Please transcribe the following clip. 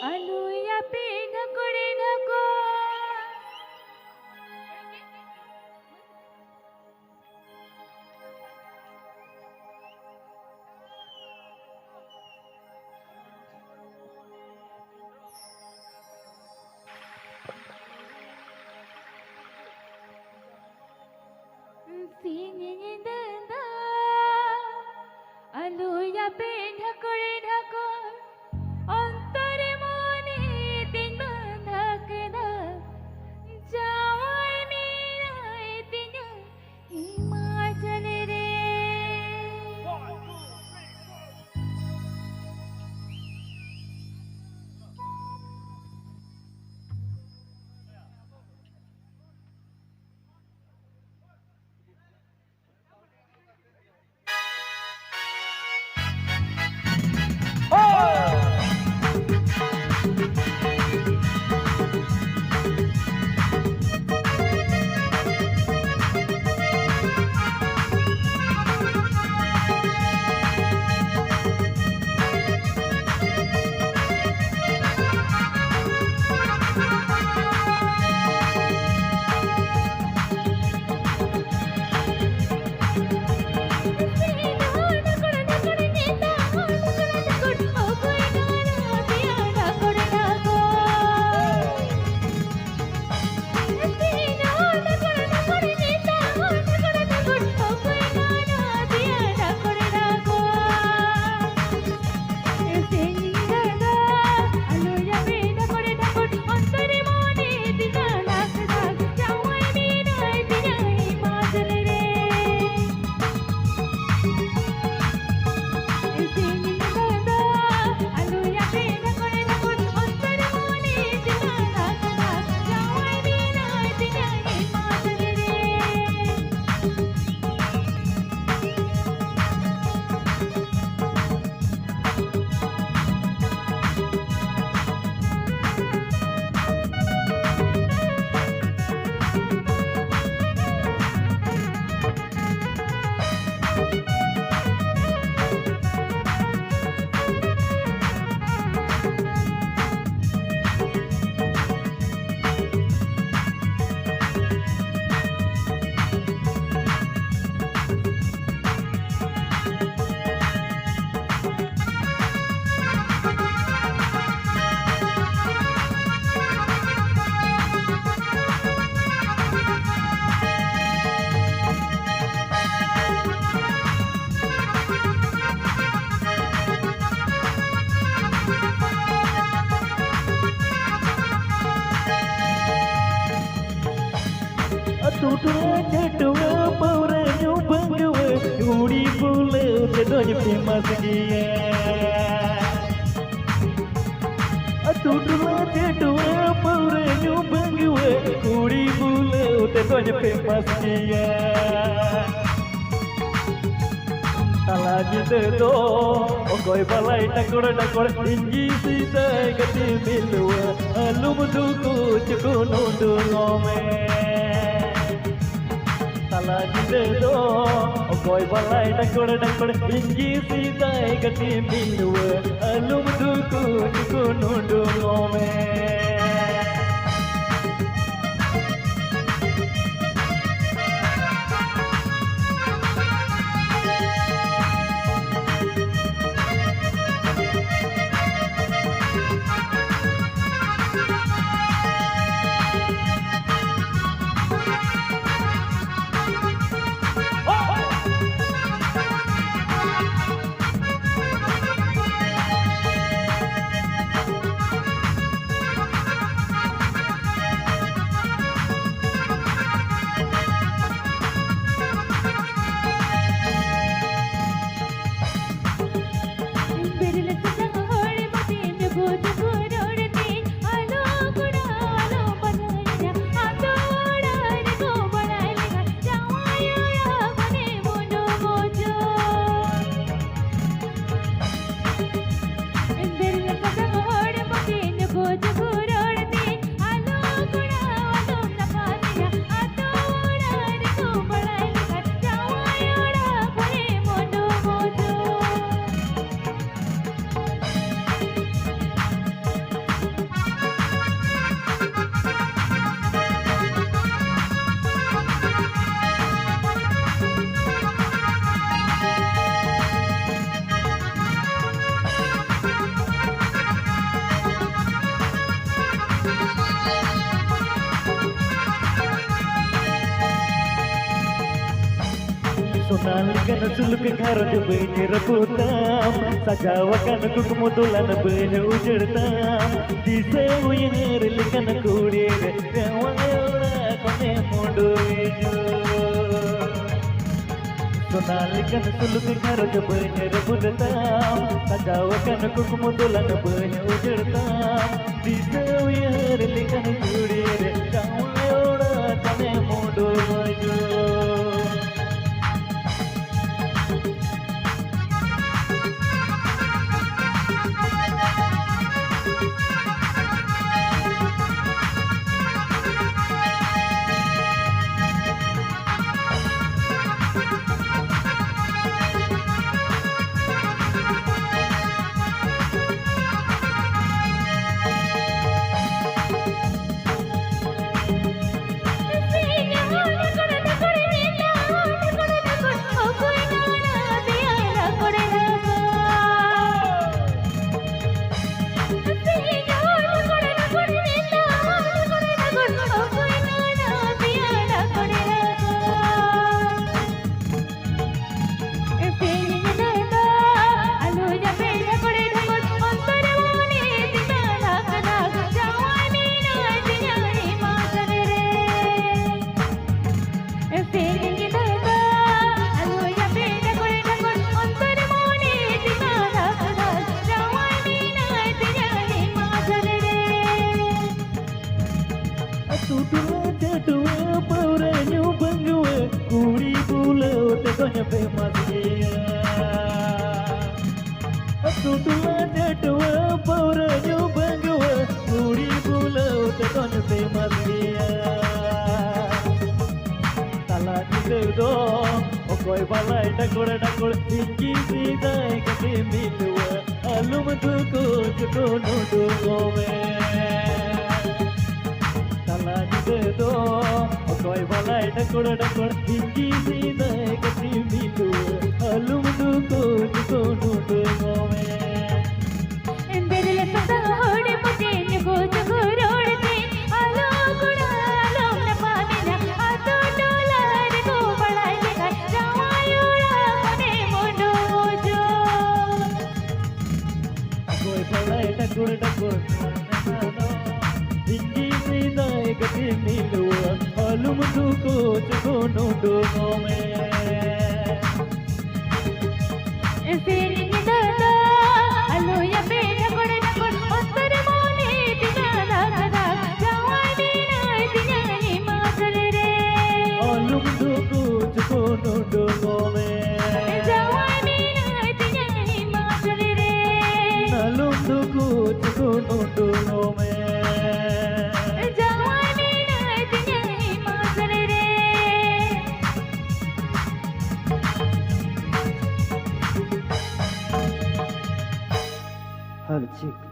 Aluya pinga kurina ko. Singing the Aluya pinga kurina ko. অন্তরে মনে দিন বাঁধাকনা যাওয়ার মেরায় দিন হিমাচল রে Tutua cetua pauranyo banggawa Uri pula tedonya famous dia Tutua cetua pauranyo banggawa Uri pula tedonya famous dia Talaji tedo Okoi balai takor Inji sita gati milwa Alum duku cukuno dungome Talaji tedo Okoi balai takor Inji sita gati milwa Alum duku cukuno dungome Sonalikan suluk gharoj bain rebutam sajawakan kukmudulan bain ujartam dise uyerlikan kudir rawayora kone mundu iju Sonalikan suluk gharoj bain rebutam sajawakan kukmudulan bain ujartam dise uyerlikan kudir rawayora kone mundu iju Tutua jatua pauranyu bangua kuri pulau tekonya pemasia Tutua jatua pauranyu bangua kuri pulau tekonya pemasia Tala do okoi balai dakor inji sidai kati milua alum duko juko nudu gome do okoi balai dakor inji sidai kati milu alum duko juko nudu gome endele sada hode putene go jagorode alo gudalo na pamina ato dolar go balai le ramayura kone mondo jo okoi balai dakor inji sidai kati milu alum duko juko nudu gome feeling dada alo ya pena dakor ottar mone dinala kada jawani nai dinani masale re alum duko juko nudu gome jawani nai dinani masale re alum duko juko nudu gome jawani nai dinani masale re hal chick